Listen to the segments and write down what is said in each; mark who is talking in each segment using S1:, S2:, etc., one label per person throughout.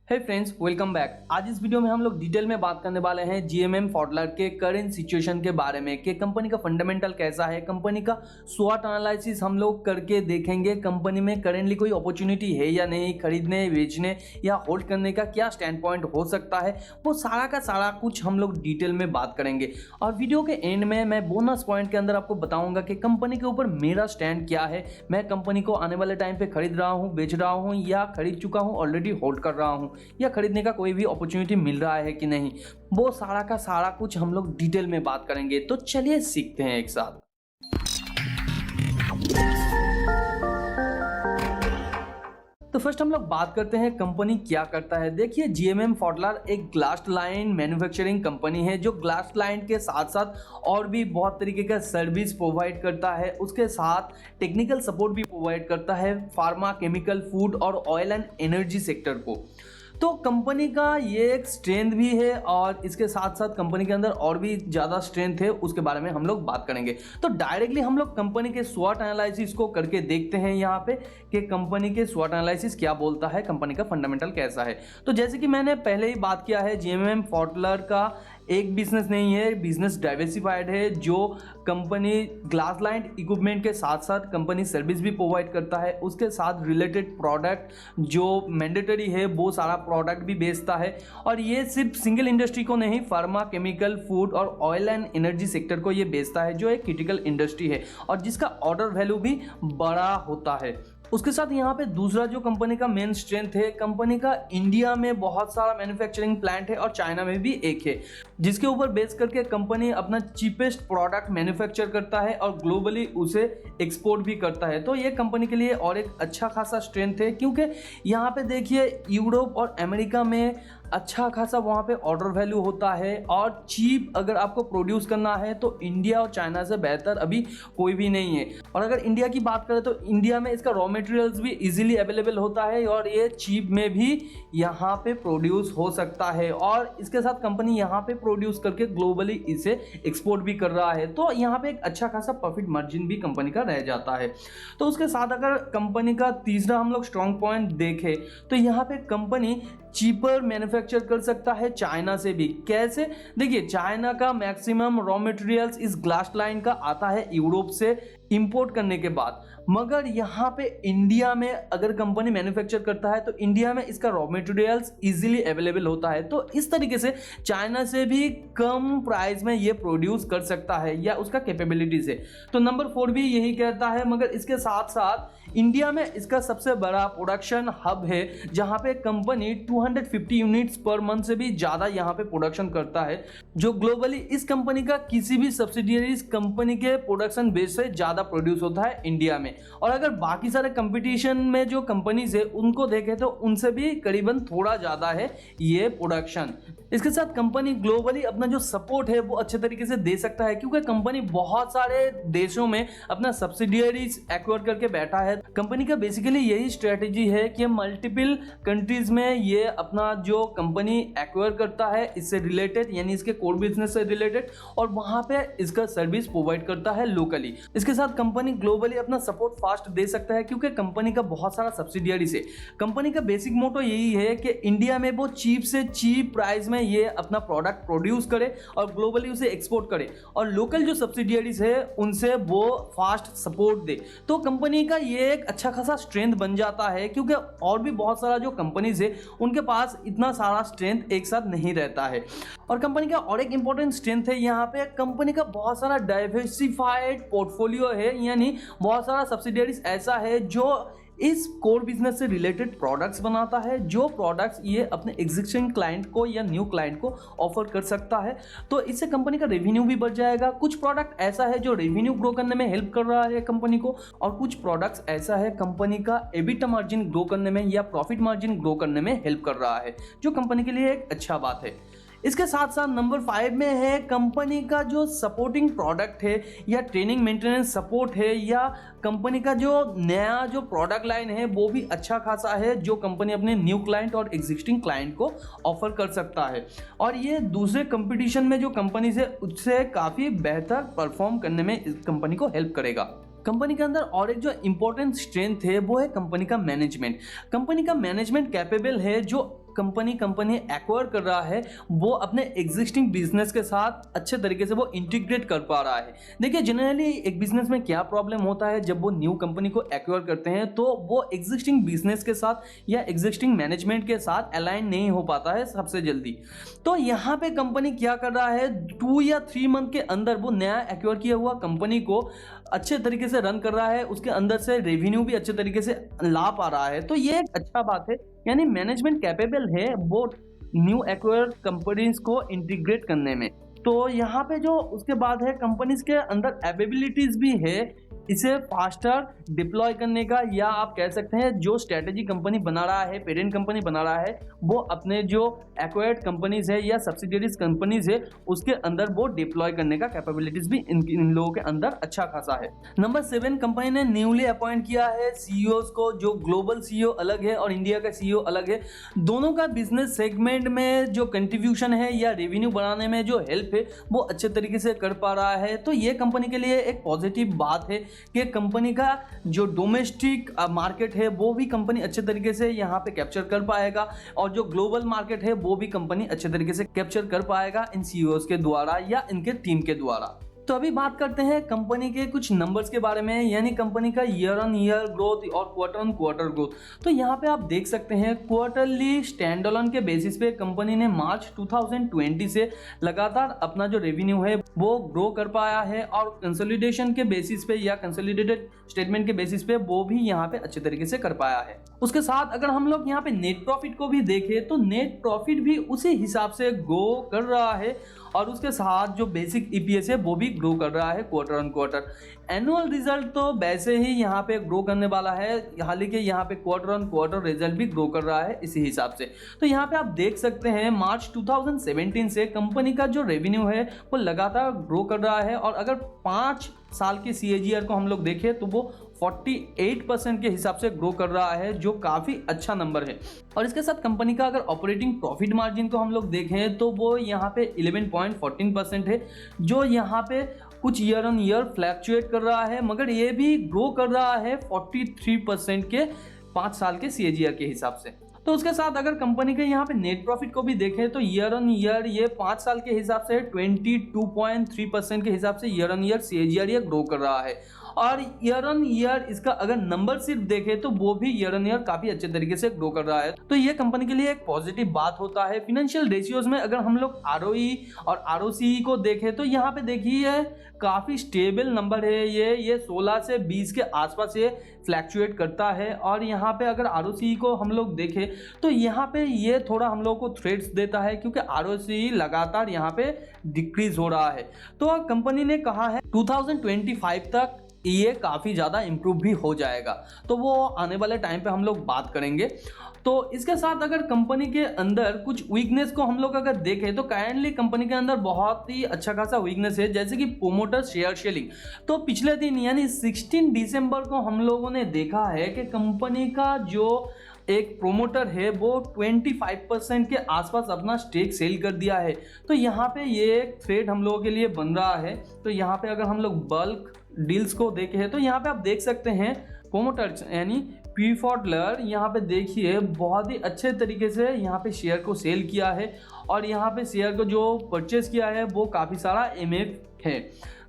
S1: हे friends, welcome back. आज इस video में हम लोग डिटेल में बात करने वाले हैं जीएमएम फॉडलर के करेंट सिचुएशन के बारे में कि कंपनी का फंडामेंटल कैसा है। कंपनी का स्वॉट एनालिसिस हम लोग करके देखेंगे कंपनी में करेंटली कोई अपॉर्चुनिटी है या नहीं, खरीदने, बेचने या होल्ड करने का क्या स्टैंड पॉइंट हो सकता है, वो सारा का सारा कुछ हम लोग डिटेल में बात करेंगे। और वीडियो के एंड में मैं बोनस पॉइंट के अंदर आपको बताऊंगा कि कंपनी के ऊपर मेरा स्टैंड क्या है। मैं कंपनी को आने वाले टाइम पे खरीद रहा हूँ, बेच रहा हूँ या खरीद चुका हूँ, ऑलरेडी होल्ड कर रहा हूँ या खरीदने का कोई भी अपॉर्चुनिटी मिल रहा है कि नहीं, वो सारा का सारा कुछ हम लोग डिटेल में बात करेंगे। तो चलिए सीखते हैं एक साथ। तो फर्स्ट हम लोग बात करते हैं कंपनी क्या करता है। देखिए, जीएमएम फॉडलर एक ग्लास लाइन मैन्युफैक्चरिंग कंपनी है जो ग्लास लाइन के साथ साथ और भी बहुत तरीके का सर्विस प्रोवाइड करता है। उसके साथ टेक्निकल सपोर्ट भी प्रोवाइड करता है फार्मा, केमिकल, फूड और ऑयल एंड एनर्जी सेक्टर को। तो कंपनी का ये एक स्ट्रेंथ भी है और इसके साथ साथ कंपनी के अंदर और भी ज़्यादा स्ट्रेंथ है, उसके बारे में हम लोग बात करेंगे। तो डायरेक्टली हम लोग कंपनी के स्वॉट एनालिसिस को करके देखते हैं यहाँ पे कि कंपनी के स्वॉट एनालिसिस क्या बोलता है, कंपनी का फंडामेंटल कैसा है। तो जैसे कि मैंने पहले ही बात किया है, जीएमएम फॉडलर का एक बिजनेस नहीं है, बिजनेस डाइवर्सिफाइड है। जो कंपनी ग्लास लाइन इक्विपमेंट के साथ साथ कंपनी सर्विस भी प्रोवाइड करता है, उसके साथ रिलेटेड प्रोडक्ट जो मैंडेटरी है वो सारा प्रोडक्ट भी बेचता है। और ये सिर्फ सिंगल इंडस्ट्री को नहीं, फार्मा, केमिकल, फूड और ऑयल एंड एनर्जी सेक्टर को ये बेचता है जो एक क्रिटिकल इंडस्ट्री है और जिसका ऑर्डर वैल्यू भी बड़ा होता है। उसके साथ यहाँ पे दूसरा जो कंपनी का मेन स्ट्रेंथ है, कंपनी का इंडिया में बहुत सारा मैन्युफैक्चरिंग प्लांट है और चाइना में भी एक है, जिसके ऊपर बेस करके कंपनी अपना चीपेस्ट प्रोडक्ट मैन्युफैक्चर करता है और ग्लोबली उसे एक्सपोर्ट भी करता है। तो ये कंपनी के लिए और एक अच्छा खासा स्ट्रेंथ है, क्योंकि यहाँ पे देखिए यूरोप और अमेरिका में अच्छा खासा वहाँ पे ऑर्डर वैल्यू होता है और चीप अगर आपको प्रोड्यूस करना है तो इंडिया और चाइना से बेहतर अभी कोई भी नहीं है। और अगर इंडिया की बात करें तो इंडिया में इसका रॉ मटेरियल्स भी इजीली अवेलेबल होता है और ये चीप में भी यहाँ पे प्रोड्यूस हो सकता है। और इसके साथ कंपनी यहाँ पे प्रोड्यूस करके ग्लोबली इसे एक्सपोर्ट भी कर रहा है, तो यहाँ पे एक अच्छा खासा प्रॉफिट मार्जिन भी कंपनी का रह जाता है। तो उसके साथ अगर कंपनी का तीसरा हम लोग स्ट्रॉन्ग पॉइंट देखें तो यहाँ पे कंपनी चीपर मैन्युफैक्चर कर सकता है चाइना से भी। कैसे? देखिए, चाइना का मैक्सिमम रॉ मटेरियल्स इस ग्लास लाइन का आता है यूरोप से इंपोर्ट करने के बाद, मगर यहाँ पे इंडिया में अगर कंपनी मैन्युफैक्चर करता है तो इंडिया में इसका रॉ मटेरियल्स इजीली अवेलेबल होता है। तो इस तरीके से चाइना से भी कम प्राइस में ये प्रोड्यूस कर सकता है या उसका कैपेबिलिटी से। तो नंबर 4 भी यही कहता है, मगर इसके साथ साथ इंडिया में इसका सबसे बड़ा प्रोडक्शन हब है जहाँ पे कंपनी 250 यूनिट्स पर मंथ से भी ज़्यादा यहाँ पे प्रोडक्शन करता है, जो ग्लोबली इस कंपनी का किसी भी सब्सिडियरीज कंपनी के प्रोडक्शन बेस से ज़्यादा प्रोड्यूस होता है इंडिया में। और अगर बाकी सारे कंपटीशन में जो कंपनीज है उनको देखें तो उनसे भी करीबन थोड़ा ज़्यादा है ये प्रोडक्शन। इसके साथ कंपनी ग्लोबली अपना जो सपोर्ट है वो अच्छे तरीके से दे सकता है, क्योंकि कंपनी बहुत सारे देशों में अपना सब्सिडियरीज एक्वायर करके बैठा है। कंपनी का बेसिकली यही स्ट्रेटेजी है कि मल्टीपल कंट्रीज में ये अपना जो कंपनी एक्वायर करता है इससे रिलेटेड, यानी इसके कोर बिजनेस से रिलेटेड, और वहां पे इसका सर्विस प्रोवाइड करता है लोकली। इसके साथ कंपनी ग्लोबली अपना सपोर्ट फास्ट दे सकता है, क्योंकि कंपनी का बहुत सारा सब्सिडियरीज है। कंपनी का बेसिक मोटो यही है कि इंडिया में वो चीप से चीप प्राइस में ये अपना प्रोडक्ट प्रोड्यूस करे और ग्लोबली उसे एक्सपोर्ट करे, और लोकल जो सब्सिडियरीज है उनसे वो फास्ट सपोर्ट दे। तो कंपनी का ये एक अच्छा खासा स्ट्रेंथ बन जाता है, क्योंकि और भी बहुत सारा जो कंपनीज है उनके पास इतना सारा स्ट्रेंथ एक साथ नहीं रहता है। और कंपनी का और एक इंपॉर्टेंट स्ट्रेंथ है, यहाँ पे कंपनी का बहुत सारा डाइवर्सिफाइड पोर्टफोलियो है, यानी बहुत सारा सब्सिडियरीज ऐसा है जो इस कोर बिजनेस से रिलेटेड प्रोडक्ट्स बनाता है, जो प्रोडक्ट्स ये अपने एग्जिस्टिंग क्लाइंट को या न्यू क्लाइंट को ऑफर कर सकता है। तो इससे कंपनी का रेवेन्यू भी बढ़ जाएगा। कुछ प्रोडक्ट ऐसा है जो रेवेन्यू ग्रो करने में हेल्प कर रहा है कंपनी को, और कुछ प्रोडक्ट्स ऐसा है कंपनी का एबिटा मार्जिन ग्रो करने में या प्रॉफिट मार्जिन ग्रो करने में हेल्प कर रहा है, जो कंपनी के लिए एक अच्छा बात है। इसके साथ साथ नंबर 5 में है कंपनी का जो सपोर्टिंग प्रोडक्ट है या ट्रेनिंग मेंटेनेंस सपोर्ट है, या कंपनी का जो नया जो प्रोडक्ट लाइन है वो भी अच्छा खासा है, जो कंपनी अपने न्यू क्लाइंट और एग्जिस्टिंग क्लाइंट को ऑफर कर सकता है। और ये दूसरे कंपटीशन में जो कंपनी से उससे काफ़ी बेहतर परफॉर्म करने में इस कंपनी को हेल्प करेगा। कंपनी के अंदर और एक जो इंपॉर्टेंट स्ट्रेंथ है वो है कंपनी का मैनेजमेंट। कंपनी का मैनेजमेंट कैपेबल है, जो कंपनी एक्वायर कर रहा है वो अपने एग्जिस्टिंग बिजनेस के साथ अच्छे तरीके से वो इंटीग्रेट कर पा रहा है। देखिए जनरली एक बिजनेस में क्या प्रॉब्लम होता है, जब वो न्यू कंपनी को एक्वायर करते हैं तो वो एग्जिस्टिंग बिजनेस के साथ या एग्जिस्टिंग मैनेजमेंट के साथ अलाइन नहीं हो पाता है सबसे जल्दी। तो यहाँ पे कंपनी क्या कर रहा है, 2 या 3 मंथ के अंदर वो नया एक्वायर किया हुआ कंपनी को अच्छे तरीके से रन कर रहा है, उसके अंदर से रेवेन्यू भी अच्छे तरीके से ला पा रहा है। तो ये एक अच्छा बात है, यानी मैनेजमेंट कैपेबल है वो न्यू एक्वायर कंपनीज को इंटीग्रेट करने में। तो यहाँ पे जो उसके बाद है कंपनीज के अंदर एबिलिटीज भी है इसे फास्टर डिप्लॉय करने का, या आप कह सकते हैं जो स्ट्रेटेजी कंपनी बना रहा है, पेरेंट कंपनी बना रहा है, वो अपने जो एक्वायर्ड कंपनीज है या सब्सिडियरीज कंपनीज है उसके अंदर वो डिप्लॉय करने का कैपेबिलिटीज भी इन लोगों के अंदर अच्छा खासा है। नंबर 7, कंपनी ने न्यूली अपॉइंट किया है सीईओज को, जो ग्लोबल सीईओ अलग है और इंडिया का सीईओ अलग है। दोनों का बिजनेस सेगमेंट में जो कंट्रीब्यूशन है या रेवेन्यू बढ़ाने में जो हेल्प है वो अच्छे तरीके से कर पा रहा है। तो ये कंपनी के लिए एक पॉजिटिव बात है कि कंपनी का जो डोमेस्टिक मार्केट है वो भी कंपनी अच्छे तरीके से यहाँ पे कैप्चर कर पाएगा, और जो ग्लोबल मार्केट है वो भी कंपनी अच्छे तरीके से कैप्चर कर पाएगा इन सीईओज के द्वारा या इनके टीम के द्वारा। तो अभी बात करते हैं कंपनी के कुछ नंबर्स के बारे में, यानी कंपनी का ईयर ऑन ईयर ग्रोथ और क्वार्टर ऑन क्वार्टर ग्रोथ। तो यहाँ पे आप देख सकते हैं क्वार्टरली स्टैंड अलोन के बेसिस पे कंपनी ने मार्च 2020 से लगातार अपना जो रेवेन्यू है वो ग्रो कर पाया है, और कंसोलिडेशन के बेसिस पे या कंसोलिडेटेड स्टेटमेंट के बेसिस पे वो भी यहाँ पे अच्छे तरीके से कर पाया है। उसके साथ अगर हम लोग यहाँ पे नेट प्रॉफिट को भी देखें तो नेट प्रॉफिट भी उसी हिसाब से ग्रो कर रहा है, और उसके साथ जो बेसिक ईपीएस है वो भी ग्रो कर रहा है quarter on quarter. Annual result तो वैसे ही यहाँ पे ग्रो करने वाला है, हालांकि यहाँ पे क्वार्टर ऑन क्वार्टर रिजल्ट भी ग्रो कर रहा है इसी हिसाब से। तो यहाँ पे आप देख सकते हैं मार्च 2017 से कंपनी का जो रेवेन्यू है वो लगातार ग्रो कर रहा है, और अगर 5 साल के CAGR को हम लोग देखें तो वो 48% के हिसाब से ग्रो कर रहा है, जो काफ़ी अच्छा नंबर है। और इसके साथ कंपनी का अगर ऑपरेटिंग प्रॉफिट मार्जिन को हम लोग देखें तो वो यहाँ पे 11.14% है, जो यहाँ पे कुछ ईयर ऑन ईयर फ्लैक्चुएट कर रहा है, मगर ये भी ग्रो कर रहा है 43% के 5 साल के CAGR के हिसाब से। तो उसके साथ अगर कंपनी के यहाँ पे नेट प्रॉफिट को भी देखें तो ईयर ऑन ईयर ये 5 साल के हिसाब से 22.3% के हिसाब से ईयर ऑन ईयर CAGR ये ग्रो कर रहा है, और ईयर ऑन ईयर इसका अगर नंबर सिर्फ देखें तो वो भी ईयर ऑन ईयर काफी अच्छे तरीके से ग्रो कर रहा है। तो ये कंपनी के लिए एक पॉजिटिव बात होता है। फिनेंशियल रेशियोज में अगर हम लोग ROE और ROCE को देखें तो यहाँ पे देखिए काफी स्टेबल नंबर है, ये 16 से 20 के आसपास ये फ्लैक्चुएट करता है। और यहाँ पे अगर ROCE को हम लोग देखें तो यहाँ पे ये थोड़ा हम लोग को थ्रेट्स देता है, क्योंकि ROCE लगातार यहाँ पे डिक्रीज हो रहा है। तो कंपनी ने कहा है 2025 तक ये काफ़ी ज़्यादा इम्प्रूव भी हो जाएगा, तो वो आने वाले टाइम पे हम लोग बात करेंगे। तो इसके साथ अगर कंपनी के अंदर कुछ वीकनेस को हम लोग अगर देखें तो काइंडली कंपनी के अंदर बहुत ही अच्छा खासा वीकनेस है, जैसे कि प्रोमोटर शेयर सेलिंग। तो पिछले दिन यानी 16 दिसंबर को हम लोगों ने देखा है कि कंपनी का जो एक प्रोमोटर है वो 25% के आसपास अपना स्टेक सेल कर दिया है। तो यहाँ पे ये एक थ्रेड हम लोगों के लिए बन रहा है। तो यहाँ पे अगर हम लोग बल्क डील्स को देखें तो यहाँ पे आप देख सकते हैं प्रोमोटर्स यानी पीफॉडलर यहाँ पे देखिए बहुत ही अच्छे तरीके से यहाँ पे शेयर को सेल किया है, और यहाँ पे शेयर को जो परचेस किया है वो काफ़ी सारा MF है।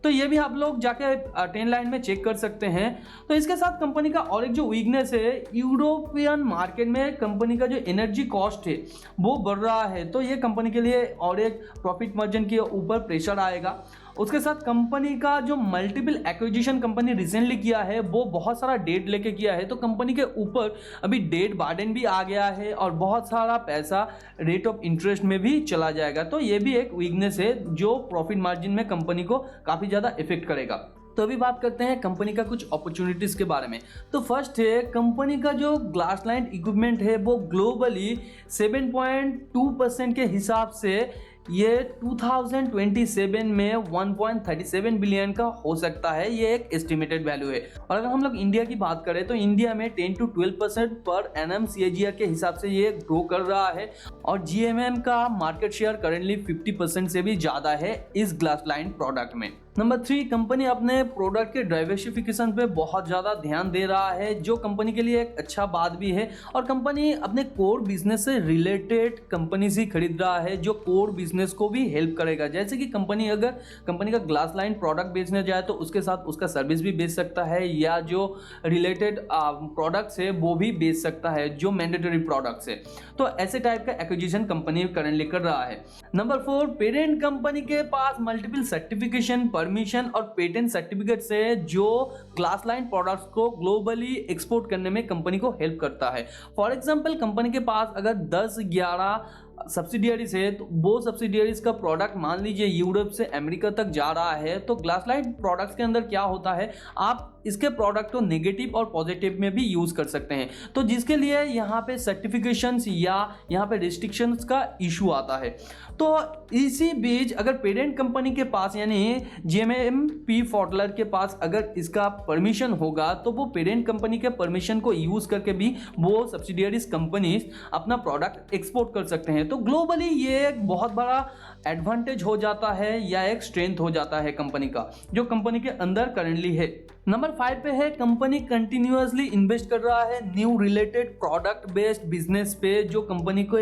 S1: तो ये भी आप लोग जाके 10 लाइन में चेक कर सकते हैं। तो इसके साथ कंपनी का और एक जो वीकनेस है, यूरोपियन मार्केट में कंपनी का जो एनर्जी कॉस्ट है वो बढ़ रहा है, तो ये कंपनी के लिए और एक प्रॉफिट मार्जिन के ऊपर प्रेशर आएगा। उसके साथ कंपनी का जो मल्टीपल एक्विजिशन कंपनी रिसेंटली किया है वो बहुत सारा डेट लेके किया है, तो कंपनी के ऊपर अभी डेट बार्डन भी आ गया है और बहुत सारा पैसा रेट ऑफ इंटरेस्ट में भी चला जाएगा। तो ये भी एक वीकनेस है जो प्रॉफिट मार्जिन में कंपनी को काफ़ी ज़्यादा इफेक्ट करेगा। तो अभी बात करते हैं कंपनी का कुछ अपॉर्चुनिटीज़ के बारे में। तो फर्स्ट है कंपनी का जो ग्लास लाइन इक्विपमेंट है वो ग्लोबली 7.2% के हिसाब से ये 2027 में 1.37 बिलियन का हो सकता है, ये एक एस्टिमेटेड वैल्यू है। और अगर हम लोग इंडिया की बात करें तो इंडिया में 10 to 12% पर एनएम CAGR के हिसाब से ये ग्रो कर रहा है, और GMM का मार्केट शेयर करेंटली 50% से भी ज़्यादा है इस ग्लास लाइन प्रोडक्ट में। नंबर 3, कंपनी अपने प्रोडक्ट के डाइवर्सिफिकेशन पे बहुत ज़्यादा ध्यान दे रहा है, जो कंपनी के लिए एक अच्छा बात भी है। और कंपनी अपने कोर बिजनेस से रिलेटेड कंपनी ही खरीद रहा है, जो कोर बिजनेस को भी हेल्प करेगा। जैसे कि कंपनी अगर कंपनी का ग्लास लाइन प्रोडक्ट बेचने जाए तो उसके साथ उसका सर्विस भी बेच सकता है, या जो रिलेटेड प्रोडक्ट्स है वो भी बेच सकता है, जो मैंडेटरी प्रोडक्ट्स है। तो ऐसे टाइप का एक्विजिशन कंपनी करंटली कर रहा है। नंबर 4, पेरेंट कंपनी के पास मल्टीपल सर्टिफिकेशन, परमिशन और पेटेंट सर्टिफिकेट से जो ग्लास लाइन प्रोडक्ट्स को ग्लोबली एक्सपोर्ट करने में कंपनी को हेल्प करता है। फॉर एग्जांपल, कंपनी के पास अगर 10-11 सब्सिडियरीज है, तो वो सब्सिडियरीज का प्रोडक्ट मान लीजिए यूरोप से अमेरिका तक जा रहा है, तो ग्लास लाइन प्रोडक्ट्स के अंदर क्या होता है, आप इसके प्रोडक्ट को नेगेटिव और पॉजिटिव में भी यूज कर सकते हैं। तो जिसके लिए यहाँ पे सर्टिफिकेशंस या यहाँ पे रिस्ट्रिक्शंस का इशू आता है। तो इसी बीच अगर पेरेंट कंपनी के पास यानी जेएमएम फॉडलर के पास अगर इसका परमिशन होगा, तो वो पेरेंट कंपनी के परमिशन को यूज करके भी वो सब्सिडियरीज कंपनीज अपना प्रोडक्ट एक्सपोर्ट कर सकते हैं। तो ग्लोबली ये एक बहुत बड़ा एडवांटेज हो जाता है या एक स्ट्रेंथ हो जाता है कंपनी का, जो कंपनी के अंदर करंटली है। नंबर 5 पे है, कंपनी कंटिन्यूअसली इन्वेस्ट कर रहा है new related product based business पे, जो कंपनी को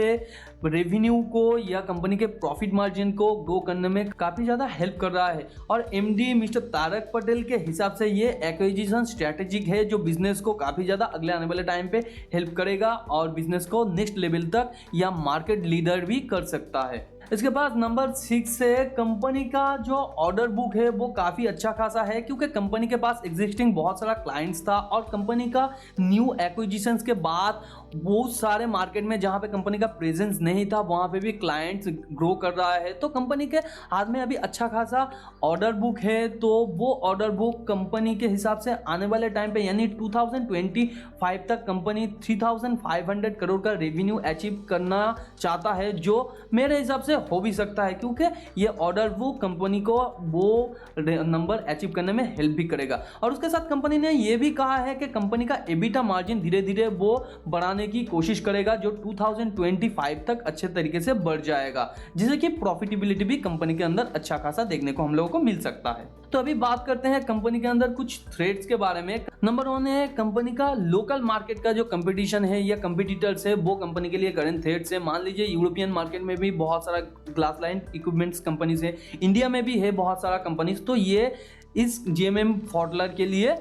S1: रेवेन्यू को या कंपनी के प्रॉफिट मार्जिन को ग्रो करने में काफ़ी ज़्यादा हेल्प कर रहा है। और एमडी मिस्टर तारक पटेल के हिसाब से ये एक्विजिशन स्ट्रैटेजिक है, जो बिजनेस को काफ़ी ज़्यादा अगले आने वाले टाइम पे हेल्प करेगा और बिजनेस को नेक्स्ट लेवल तक या मार्केट लीडर भी कर सकता है। इसके बाद नंबर 6 से कंपनी का जो ऑर्डर बुक है वो काफ़ी अच्छा खासा है, क्योंकि कंपनी के पास एग्जिस्टिंग बहुत सारा क्लाइंट्स था और कंपनी का न्यू एक्विजिशंस के बाद बहुत सारे मार्केट में जहाँ पे कंपनी का प्रेजेंस नहीं था वहाँ पे भी क्लाइंट्स ग्रो कर रहा है। तो कंपनी के हाथ में अभी अच्छा खासा ऑर्डर बुक है, तो वो ऑर्डर बुक कंपनी के हिसाब से आने वाले टाइम पे यानी 2025 तक कंपनी 3500 करोड़ का रेवेन्यू अचीव करना चाहता है, जो मेरे हिसाब से हो भी सकता है, क्योंकि ये ऑर्डर बुक कंपनी को वो नंबर अचीव करने में हेल्प भी करेगा। और उसके साथ कंपनी ने ये भी कहा है कि कंपनी का एबिटा मार्जिन धीरे धीरे वो बढ़ाने की कोशिश करेगा, जो 2025 तक अच्छे तरीके से बढ़ जाएगा, जिससे कि प्रॉफिटेबिलिटी भी कंपनी के अंदर अच्छा खासा देखने को हम लोगों को मिल सकता है। तो अभी बात करते हैं कंपनी के अंदर कुछ थ्रेट्स के बारे में। नंबर 1 है कंपनी का लोकल मार्केट का जो कंपटीशन है या कंपटीटर्स है, वो कंपनी के लिए करंट थ्रेट्स है। मान लीजिए यूरोपियन मार्केट में भी बहुत सारा ग्लास लाइन इक्विपमेंट्स कंपनीज है, इंडिया में भी है बहुत सारा कंपनीज, तो ये इस जेएमएम फॉडलर के लिए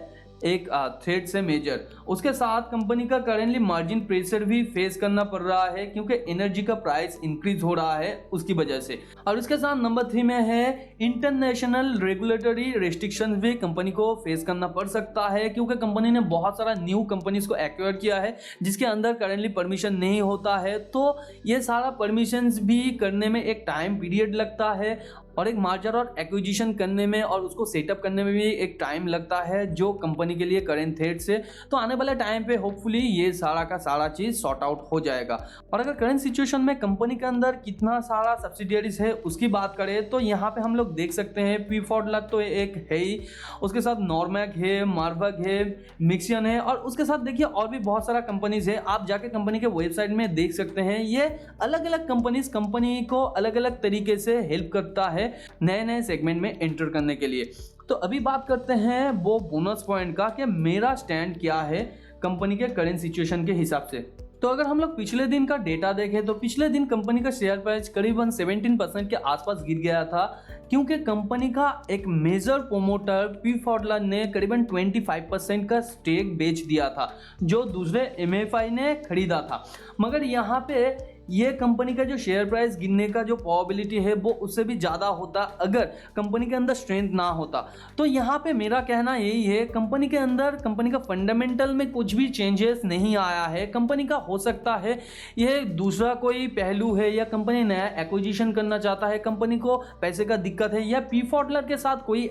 S1: एक थ्रेट से मेजर। उसके साथ कंपनी का करेंटली मार्जिन प्रेशर भी फेस करना पड़ रहा है, क्योंकि एनर्जी का प्राइस इंक्रीज हो रहा है उसकी वजह से। और इसके साथ नंबर 3 में है इंटरनेशनल रेगुलेटरी रेस्ट्रिक्शंस भी कंपनी को फेस करना पड़ सकता है, क्योंकि कंपनी ने बहुत सारा न्यू कंपनीज को एक्वायर किया है जिसके अंदर करेंटली परमिशन नहीं होता है। तो ये सारा परमिशंस भी करने में एक टाइम पीरियड लगता है और एक मार्जर और एक्विजिशन करने में और उसको सेटअप करने में भी एक टाइम लगता है, जो कंपनी के लिए करेंट थ्रेट से। तो आने वाले टाइम पे होपफुली ये सारा का सारा चीज़ सॉर्ट आउट हो जाएगा। और अगर करंट सिचुएशन में कंपनी के अंदर कितना सारा सब्सिडियरीज है उसकी बात करें, तो यहाँ पे हम लोग देख सकते हैं पी फॉडलर तो एक है ही, उसके साथ नॉर्मैक है, मार्बर्ग है, मिक्सियन है, और उसके साथ देखिए और भी बहुत सारा कंपनीज है। आप जाके कंपनी के वेबसाइट में देख सकते हैं। ये अलग अलग कंपनीज कंपनी को अलग अलग तरीके से हेल्प करता है नए नए सेगमेंट में एंटर करने के लिए। तो अभी बात करते हैं वो बोनस पॉइंट का कि मेरा स्टैंड क्या है कंपनी के करेंट सिचुएशन के हिसाब से। तो अगर हम लोग पिछले दिन का डेटा देखें तो पिछले दिन कंपनी का शेयर प्राइस करीबन 17% के आसपास गिर गया था, क्योंकि कंपनी का एक मेजर प्रोमोटर पी फॉडलर ने करीबन 25% का स्टेक बेच दिया था, जो दूसरे एमएफआई ने खरीदा था। मगर यहाँ पे ये कंपनी का जो शेयर प्राइस गिरने का जो प्रोबेबिलिटी है वो उससे भी ज़्यादा होता अगर कंपनी के अंदर स्ट्रेंथ ना होता। तो यहाँ पे मेरा कहना यही है, कंपनी के अंदर कंपनी का फंडामेंटल में कुछ भी चेंजेस नहीं आया है। कंपनी का हो सकता है ये दूसरा कोई पहलू है, या कंपनी नया एक्विजिशन करना चाहता है, कंपनी को पैसे का दिक्कत है, या पी फॉडलर के साथ कोई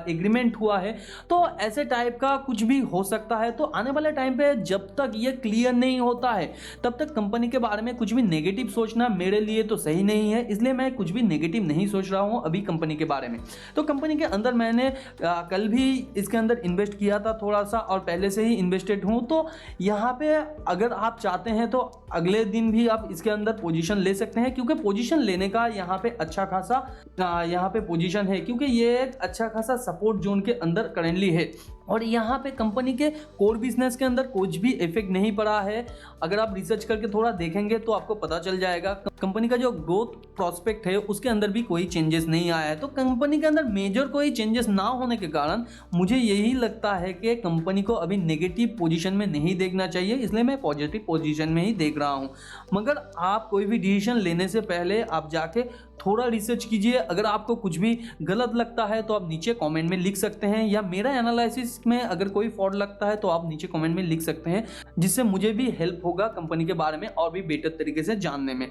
S1: एग्रीमेंट हुआ है, तो ऐसे टाइप का कुछ भी हो सकता है। तो आने वाले टाइम पे जब तक ये क्लियर नहीं होता है तब तक कंपनी के बारे में कुछ भी नेगेटिव सोचना मेरे लिए तो सही नहीं है, इसलिए मैं कुछ भी नेगेटिव नहीं सोच रहा हूँ अभी कंपनी के बारे में। तो कंपनी के अंदर मैंने कल भी इसके अंदर इन्वेस्ट किया था थोड़ा सा, और पहले से ही इन्वेस्टेड हूँ। तो यहाँ पे अगर आप चाहते हैं तो अगले दिन भी आप इसके अंदर पोजीशन ले सकते हैं, क्योंकि पोजीशन लेने का यहाँ पे अच्छा खासा यहाँ पे पोजीशन है, क्योंकि ये एक अच्छा खासा सपोर्ट जोन के अंदर करेंटली है। और यहाँ पे कंपनी के कोर बिजनेस के अंदर कुछ भी इफेक्ट नहीं पड़ा है। अगर आप रिसर्च करके थोड़ा देखेंगे तो आपको पता चल जाएगा। कंपनी का जो ग्रोथ प्रोस्पेक्ट है उसके अंदर भी कोई चेंजेस नहीं आया है। तो कंपनी के अंदर मेजर कोई चेंजेस ना होने के कारण मुझे यही लगता है कि कंपनी को अभी नेगेटिव पोजीशन में नहीं देखना चाहिए, इसलिए मैं पॉजिटिव पोजीशन में ही देख रहा हूँ। मगर आप कोई भी डिसीजन लेने से पहले आप जाके थोड़ा रिसर्च कीजिए। अगर आपको कुछ भी गलत लगता है तो आप नीचे कमेंट में लिख सकते हैं, या मेरा एनालिसिस में अगर कोई फॉल्ट लगता है तो आप नीचे कमेंट में लिख सकते हैं, जिससे मुझे भी हेल्प होगा कंपनी के बारे में और भी बेटर तरीके से जानने में।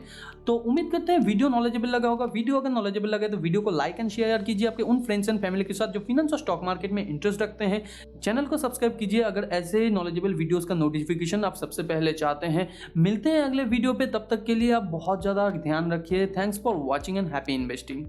S1: तो उम्मीद करते हैं वीडियो नॉलेजेबल लगा होगा। वीडियो अगर नॉलेजेबल लगे तो वीडियो को लाइक एंड शेयर कीजिए आपके उन फ्रेंड्स एंड फैमिली के साथ जो फाइनेंस और स्टॉक मार्केट में इंटरेस्ट रखते हैं। चैनल को सब्सक्राइब कीजिए अगर ऐसे नॉलेजेबल वीडियोस का नोटिफिकेशन आप सबसे पहले चाहते हैं। मिलते हैं अगले वीडियो पे, तब तक के लिए आप बहुत ज़्यादा ध्यान रखिए। Thanks for watching and happy investing.